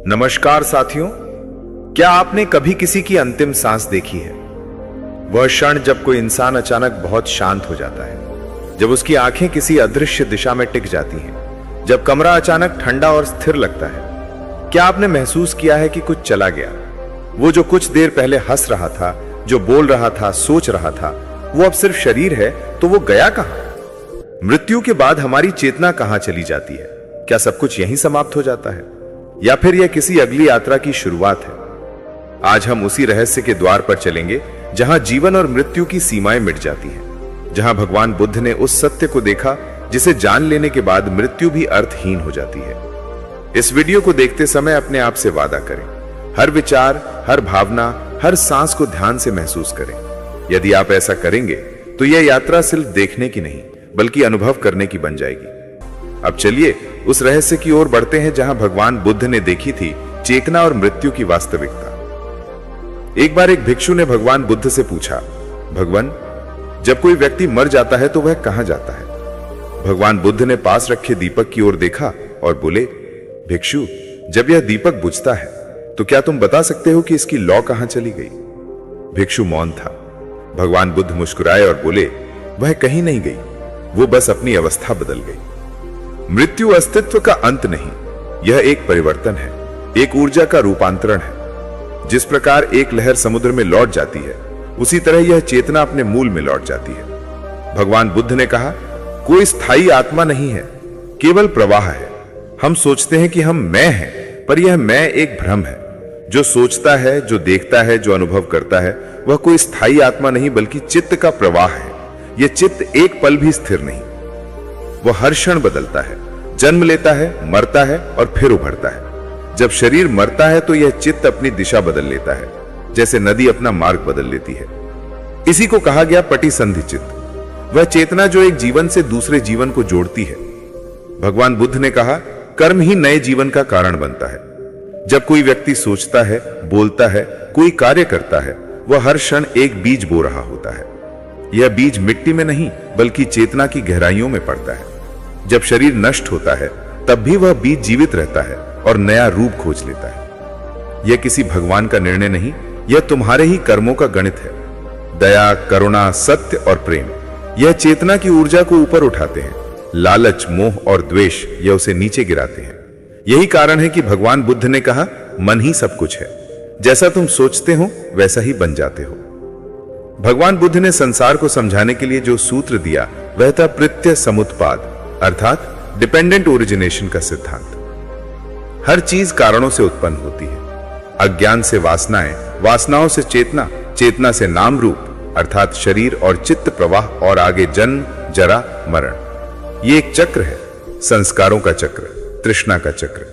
नमस्कार साथियों, क्या आपने कभी किसी की अंतिम सांस देखी है? वह क्षण जब कोई इंसान अचानक बहुत शांत हो जाता है, जब उसकी आंखें किसी अदृश्य दिशा में टिक जाती हैं, जब कमरा अचानक ठंडा और स्थिर लगता है। क्या आपने महसूस किया है कि कुछ चला गया? वो जो कुछ देर पहले हंस रहा था, जो बोल रहा था, सोच रहा था, वो अब सिर्फ शरीर है, तो वो गया कहां? मृत्यु के बाद हमारी चेतना कहां चली जाती है? क्या सब कुछ यहीं समाप्त हो जाता है, या फिर यह किसी अगली यात्रा की शुरुआत है? आज हम उसी रहस्य के द्वार पर चलेंगे जहां जीवन और मृत्यु की सीमाएं मिट जाती हैं, जहां भगवान बुद्ध ने उस सत्य को देखा जिसे जान लेने के बाद मृत्यु भी अर्थहीन हो जाती है। इस वीडियो को देखते समय अपने आप से वादा करें, हर विचार, हर भावना, हर सांस को ध्यान से महसूस करें। यदि आप ऐसा करेंगे तो यह यात्रा सिर्फ देखने की नहीं बल्कि अनुभव करने की बन जाएगी। अब चलिए उस रहस्य की ओर बढ़ते हैं जहां भगवान बुद्ध ने देखी थी चेतना और मृत्यु की वास्तविकता। एक बार एक भिक्षु ने भगवान बुद्ध से पूछा, भगवान, जब कोई व्यक्ति मर जाता है तो वह कहां जाता है? भगवान बुद्ध ने पास रखे दीपक की ओर देखा और बोले, भिक्षु, जब यह दीपक बुझता है तो क्या तुम बता सकते हो कि इसकी लौ कहां चली गई? भिक्षु मौन था। भगवान बुद्ध मुस्कुराए और बोले, वह कहीं नहीं गई, वो बस अपनी अवस्था बदल गई। मृत्यु अस्तित्व का अंत नहीं, यह एक परिवर्तन है, एक ऊर्जा का रूपांतरण है। जिस प्रकार एक लहर समुद्र में लौट जाती है, उसी तरह यह चेतना अपने मूल में लौट जाती है। भगवान बुद्ध ने कहा, कोई स्थायी आत्मा नहीं है, केवल प्रवाह है। हम सोचते हैं कि हम मैं हैं, पर यह मैं एक भ्रम है। जो सोचता है, जो देखता है, जो अनुभव करता है, वह कोई स्थायी आत्मा नहीं बल्कि चित्त का प्रवाह है। यह चित्त एक पल भी स्थिर नहीं, वह हर क्षण बदलता है, जन्म लेता है, मरता है और फिर उभरता है। जब शरीर मरता है तो यह चित्त अपनी दिशा बदल लेता है, जैसे नदी अपना मार्ग बदल लेती है। इसी को कहा गया पटिसंधि चित्त, वह चेतना जो एक जीवन से दूसरे जीवन को जोड़ती है। भगवान बुद्ध ने कहा, कर्म ही नए जीवन का कारण बनता है। जब कोई व्यक्ति सोचता है, बोलता है, कोई कार्य करता है, वह हर क्षण एक बीज बो रहा होता है। यह बीज मिट्टी में नहीं बल्कि चेतना की गहराइयों में पड़ता है। जब शरीर नष्ट होता है तब भी वह बीज जीवित रहता है और नया रूप खोज लेता है। यह किसी भगवान का निर्णय नहीं, यह तुम्हारे ही कर्मों का गणित है। दया, करुणा, सत्य और प्रेम यह चेतना की ऊर्जा को ऊपर उठाते हैं। लालच, मोह और द्वेष यह उसे नीचे गिराते हैं। यही कारण है कि भगवान बुद्ध ने कहा, मन ही सब कुछ है, जैसा तुम सोचते हो वैसा ही बन जाते हो। भगवान बुद्ध ने संसार को समझाने के लिए जो सूत्र दिया वह था प्रत्यय समुत्पाद, अर्थात डिपेंडेंट ओरिजिनेशन का सिद्धांत। हर चीज कारणों से उत्पन्न होती है। अज्ञान से वासनाएं, वासनाओं से चेतना, चेतना से नाम रूप अर्थात शरीर और चित्त प्रवाह, और आगे जन्म, जरा, मरण। ये एक चक्र है, संस्कारों का चक्र, तृष्णा का चक्र।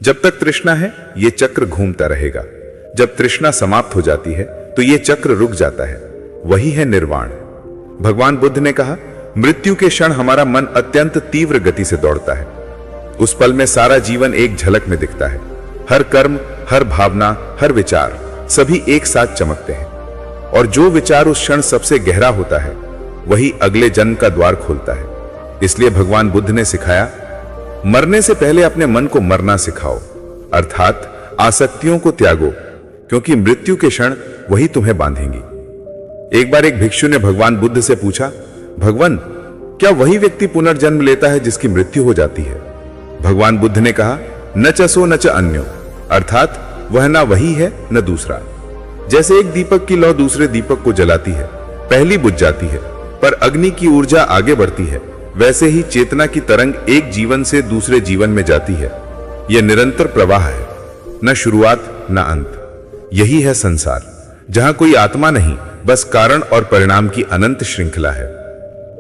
जब तक तृष्णा है ये चक्र घूमता रहेगा। जब तृष्णा समाप्त हो जाती है तो ये चक्र रुक जाता है। वही है निर्वाण। भगवान बुद्ध ने कहा, मृत्यु के क्षण हमारा मन अत्यंत तीव्र गति से दौड़ता है। उस पल में सारा जीवन एक झलक में दिखता है। हर कर्म, हर भावना, हर विचार सभी एक साथ चमकते हैं, और जो विचार उस क्षण सबसे गहरा होता है वही अगले जन्म का द्वार खोलता है। इसलिए भगवान बुद्ध ने सिखाया, मरने से पहले अपने मन को मरना सिखाओ, अर्थात आसक्तियों को त्यागो, क्योंकि मृत्यु के क्षण वही तुम्हें बांधेंगी। एक बार एक भिक्षु ने भगवान बुद्ध से पूछा, भगवान, क्या वही व्यक्ति पुनर्जन्म लेता है जिसकी मृत्यु हो जाती है? भगवान बुद्ध ने कहा, न च सो न च अन्यो, अर्थात वह ना वही है न दूसरा। जैसे एक दीपक की लौ दूसरे दीपक को जलाती है, पहली बुझ जाती है पर अग्नि की ऊर्जा आगे बढ़ती है, वैसे ही चेतना की तरंग एक जीवन से दूसरे जीवन में जाती है। यह निरंतर प्रवाह है, न शुरुआत न अंत। यही है संसार, जहां कोई आत्मा नहीं, बस कारण और परिणाम की अनंत श्रृंखला है।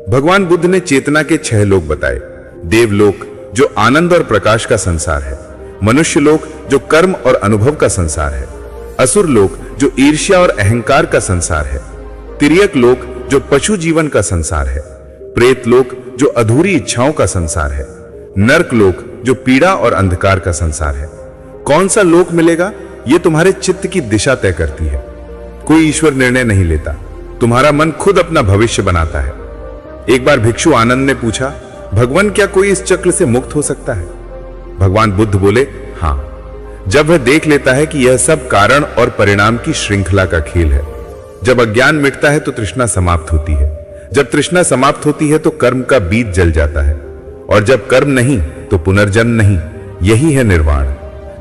भगवान बुद्ध ने चेतना के 6 लोक बताए। देवलोक जो आनंद और प्रकाश का संसार है, मनुष्य लोक जो कर्म और अनुभव का संसार है, असुर लोक जो ईर्ष्या और अहंकार का संसार है, तिर्यक लोक जो पशु जीवन का संसार है, प्रेत लोक जो अधूरी इच्छाओं का संसार है, नरक लोक जो पीड़ा और अंधकार का संसार है। कौन सा लोक मिलेगा यह तुम्हारे चित्त की दिशा तय करती है। कोई ईश्वर निर्णय नहीं लेता, तुम्हारा मन खुद अपना भविष्य बनाता है। एक बार भिक्षु आनंद ने पूछा, भगवान, क्या कोई इस चक्र से मुक्त हो सकता है? भगवान बुद्ध बोले, हां, जब वह देख लेता है कि यह सब कारण और परिणाम की श्रृंखला का खेल है। जब अज्ञान मिटता है तो तृष्णा समाप्त होती है। जब तृष्णा समाप्त होती है तो कर्म का बीज जल जाता है, और जब कर्म नहीं तो पुनर्जन्म नहीं। यही है निर्वाण,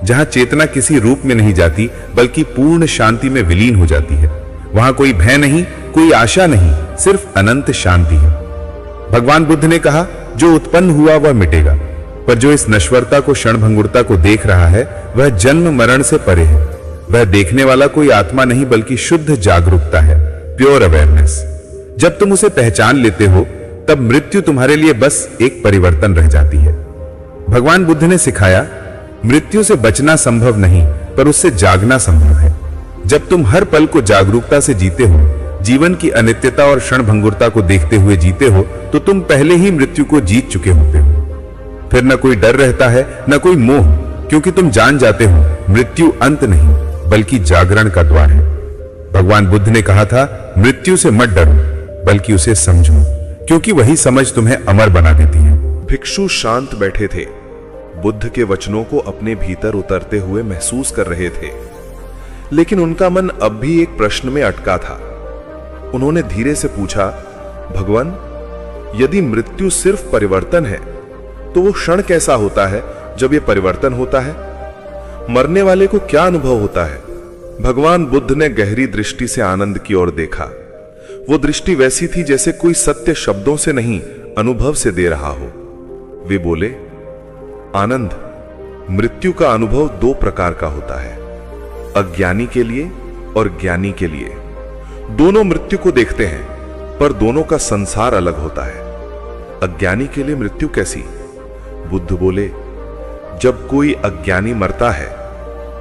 जहां चेतना किसी रूप में नहीं जाती बल्कि पूर्ण शांति में विलीन हो जाती है। वहां कोई भय नहीं, कोई आशा नहीं, सिर्फ अनंत शांति है। भगवान बुद्ध ने कहा, जो उत्पन्न हुआ वह मिटेगा, पर जो इस नश्वरता को, क्षणभंगुरता को देख रहा है वह जन्म मरण से परे है। वह देखने वाला कोई आत्मा नहीं बल्कि शुद्ध जागरूकता है, प्योर अवेयरनेस। जब तुम उसे पहचान लेते हो तब मृत्यु तुम्हारे लिए बस एक परिवर्तन रह जाती है। भगवान बुद्ध ने सिखाया, मृत्यु से बचना संभव नहीं पर उससे जागना संभव है। जब तुम हर पल को जागरूकता से जीते हो, जीवन की अनित्यता और क्षणभंगुरता को देखते हुए जीते हो, तो तुम पहले ही मृत्यु को जीत चुके होते हो। फिर न कोई डर रहता है, न कोई मोह, क्योंकि तुम जान जाते हो मृत्यु अंत नहीं बल्कि जागरण का द्वार है। भगवान बुद्ध ने कहा था, मृत्यु से मत डरो बल्कि उसे समझो, क्योंकि वही समझ तुम्हें अमर बना देती है। भिक्षु शांत बैठे थे, बुद्ध के वचनों को अपने भीतर उतरते हुए महसूस कर रहे थे, लेकिन उनका मन अब भी एक प्रश्न में अटका था। उन्होंने धीरे से पूछा, भगवान, यदि मृत्यु सिर्फ परिवर्तन है तो वो क्षण कैसा होता है जब ये परिवर्तन होता है? मरने वाले को क्या अनुभव होता है? भगवान बुद्ध ने गहरी दृष्टि से आनंद की ओर देखा। वो दृष्टि वैसी थी जैसे कोई सत्य शब्दों से नहीं, अनुभव से दे रहा हो। वे बोले, आनंद, मृत्यु का अनुभव दो प्रकार का होता है, अज्ञानी के लिए और ज्ञानी के लिए। दोनों मृत्यु को देखते हैं, पर दोनों का संसार अलग होता है। अज्ञानी के लिए मृत्यु कैसी? बुद्ध बोले, जब कोई अज्ञानी मरता है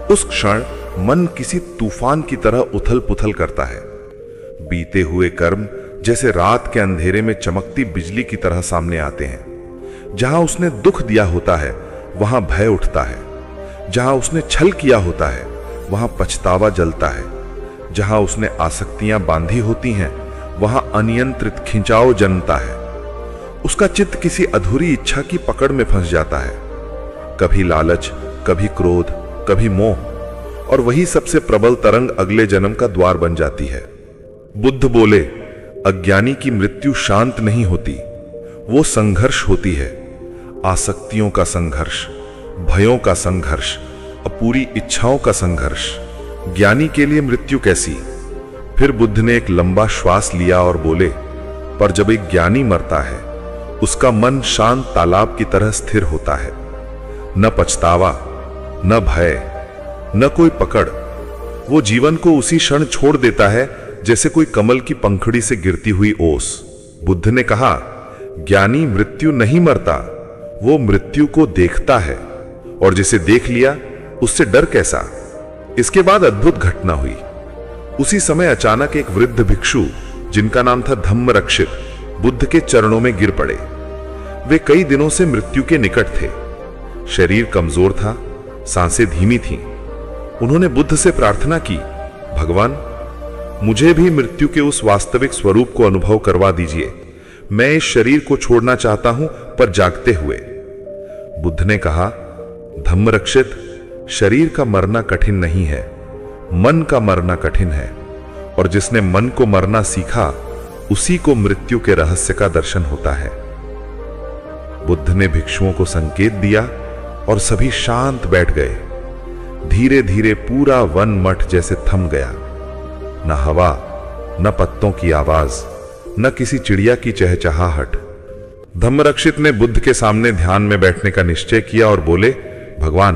उस क्षण मन किसी तूफान की तरह उथल पुथल करता है। बीते हुए कर्म जैसे रात के अंधेरे में चमकती बिजली की तरह सामने आते हैं। जहां उसने दुख दिया होता है वहां भय उठता है, जहां उसने छल किया होता है वहां पछतावा जलता है, जहां उसने आसक्तियां बांधी होती हैं वहां अनियंत्रित खिंचाव जन्मता है। उसका चित्त किसी अधूरी इच्छा की पकड़ में फंस जाता है, कभी लालच, कभी क्रोध, कभी मोह, और वही सबसे प्रबल तरंग अगले जन्म का द्वार बन जाती है। बुद्ध बोले, अज्ञानी की मृत्यु शांत नहीं होती, वो संघर्ष होती है। आसक्तियों का संघर्ष, भयों का संघर्ष, अपूरी इच्छाओं का संघर्ष। ज्ञानी के लिए मृत्यु कैसी? फिर बुद्ध ने एक लंबा श्वास लिया और बोले, पर जब एक ज्ञानी मरता है उसका मन शांत तालाब की तरह स्थिर होता है। न पछतावा, न भय, न कोई पकड़। वो जीवन को उसी क्षण छोड़ देता है जैसे कोई कमल की पंखुड़ी से गिरती हुई ओस। बुद्ध ने कहा, ज्ञानी मृत्यु नहीं मरता, वो मृत्यु को देखता है, और जिसे देख लिया उससे डर कैसा। इसके बाद अद्भुत घटना हुई। उसी समय अचानक एक वृद्ध भिक्षु जिनका नाम था धम्मरक्षित बुद्ध के चरणों में गिर पड़े। वे कई दिनों से मृत्यु के निकट थे, शरीर कमजोर था, सांसें धीमी थीं। उन्होंने बुद्ध से प्रार्थना की, भगवान, मुझे भी मृत्यु के उस वास्तविक स्वरूप को अनुभव करवा दीजिए। मैं इस शरीर को छोड़ना चाहता हूं, पर जागते हुए। बुद्ध ने कहा, धम्मरक्षित, शरीर का मरना कठिन नहीं है, मन का मरना कठिन है, और जिसने मन को मरना सीखा उसी को मृत्यु के रहस्य का दर्शन होता है। बुद्ध ने भिक्षुओं को संकेत दिया और सभी शांत बैठ गए। धीरे धीरे पूरा वन मठ जैसे थम गया। न हवा, न पत्तों की आवाज, न किसी चिड़िया की चहचहाहट। धम्मरक्षित ने बुद्ध के सामने ध्यान में बैठने का निश्चय किया और बोले, भगवान,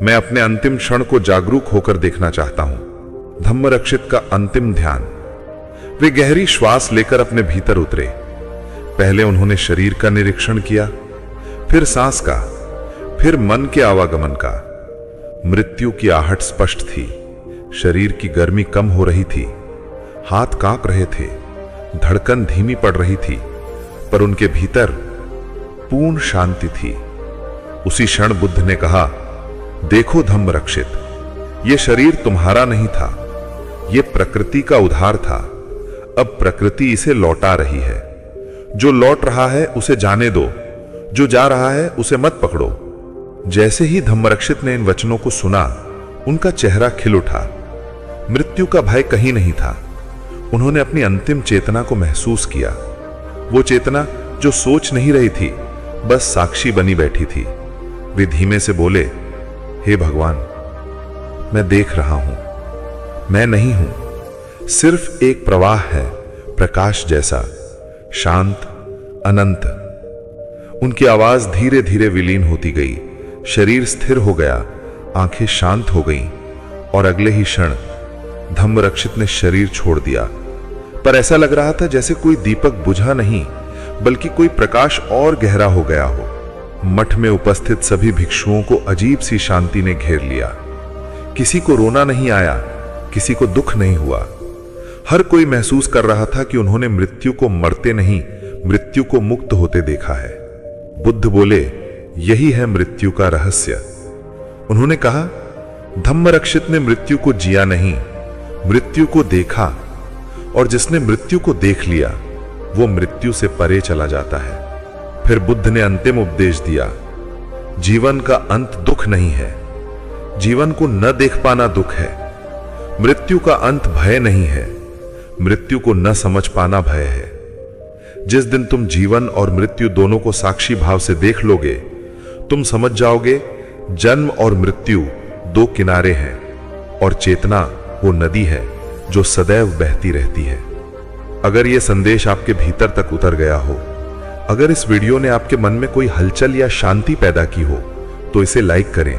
मैं अपने अंतिम क्षण को जागरूक होकर देखना चाहता हूं। धम्मरक्षित का अंतिम ध्यान। वे गहरी श्वास लेकर अपने भीतर उतरे। पहले उन्होंने शरीर का निरीक्षण किया, फिर सांस का, फिर मन के आवागमन का। मृत्यु की आहट स्पष्ट थी, शरीर की गर्मी कम हो रही थी, हाथ कांप रहे थे, धड़कन धीमी पड़ रही थी, पर उनके भीतर पूर्ण शांति थी। उसी क्षण बुद्ध ने कहा, देखो धम्मरक्षित, यह शरीर तुम्हारा नहीं था, यह प्रकृति का उधार था। अब प्रकृति इसे लौटा रही है। जो लौट रहा है उसे जाने दो, जो जा रहा है उसे मत पकड़ो। जैसे ही धम्मरक्षित ने इन वचनों को सुना, उनका चेहरा खिल उठा। मृत्यु का भय कहीं नहीं था। उन्होंने अपनी अंतिम चेतना को महसूस किया, वो चेतना जो सोच नहीं रही थी, बस साक्षी बनी बैठी थी। वे धीमे से बोले, हे भगवान, मैं देख रहा हूं, मैं नहीं हूं, सिर्फ एक प्रवाह है, प्रकाश जैसा, शांत, अनंत। उनकी आवाज धीरे धीरे विलीन होती गई, शरीर स्थिर हो गया, आंखें शांत हो गईं और अगले ही क्षण धम्मरक्षित ने शरीर छोड़ दिया। पर ऐसा लग रहा था जैसे कोई दीपक बुझा नहीं, बल्कि कोई प्रकाश और गहरा हो गया हो। मठ में उपस्थित सभी भिक्षुओं को अजीब सी शांति ने घेर लिया। किसी को रोना नहीं आया, किसी को दुख नहीं हुआ। हर कोई महसूस कर रहा था कि उन्होंने मृत्यु को मरते नहीं, मृत्यु को मुक्त होते देखा है। बुद्ध बोले, यही है मृत्यु का रहस्य। उन्होंने कहा, धम्मरक्षित ने मृत्यु को जिया नहीं, मृत्यु को देखा, और जिसने मृत्यु को देख लिया वो मृत्यु से परे चला जाता है। फिर बुद्ध ने अंतिम उपदेश दिया, जीवन का अंत दुख नहीं है, जीवन को न देख पाना दुख है। मृत्यु का अंत भय नहीं है, मृत्यु को न समझ पाना भय है। जिस दिन तुम जीवन और मृत्यु दोनों को साक्षी भाव से देख लोगे, तुम समझ जाओगे जन्म और मृत्यु दो किनारे हैं और चेतना वो नदी है जो सदैव बहती रहती है। अगर यह संदेश आपके भीतर तक उतर गया हो, अगर इस वीडियो ने आपके मन में कोई हलचल या शांति पैदा की हो, तो इसे लाइक करें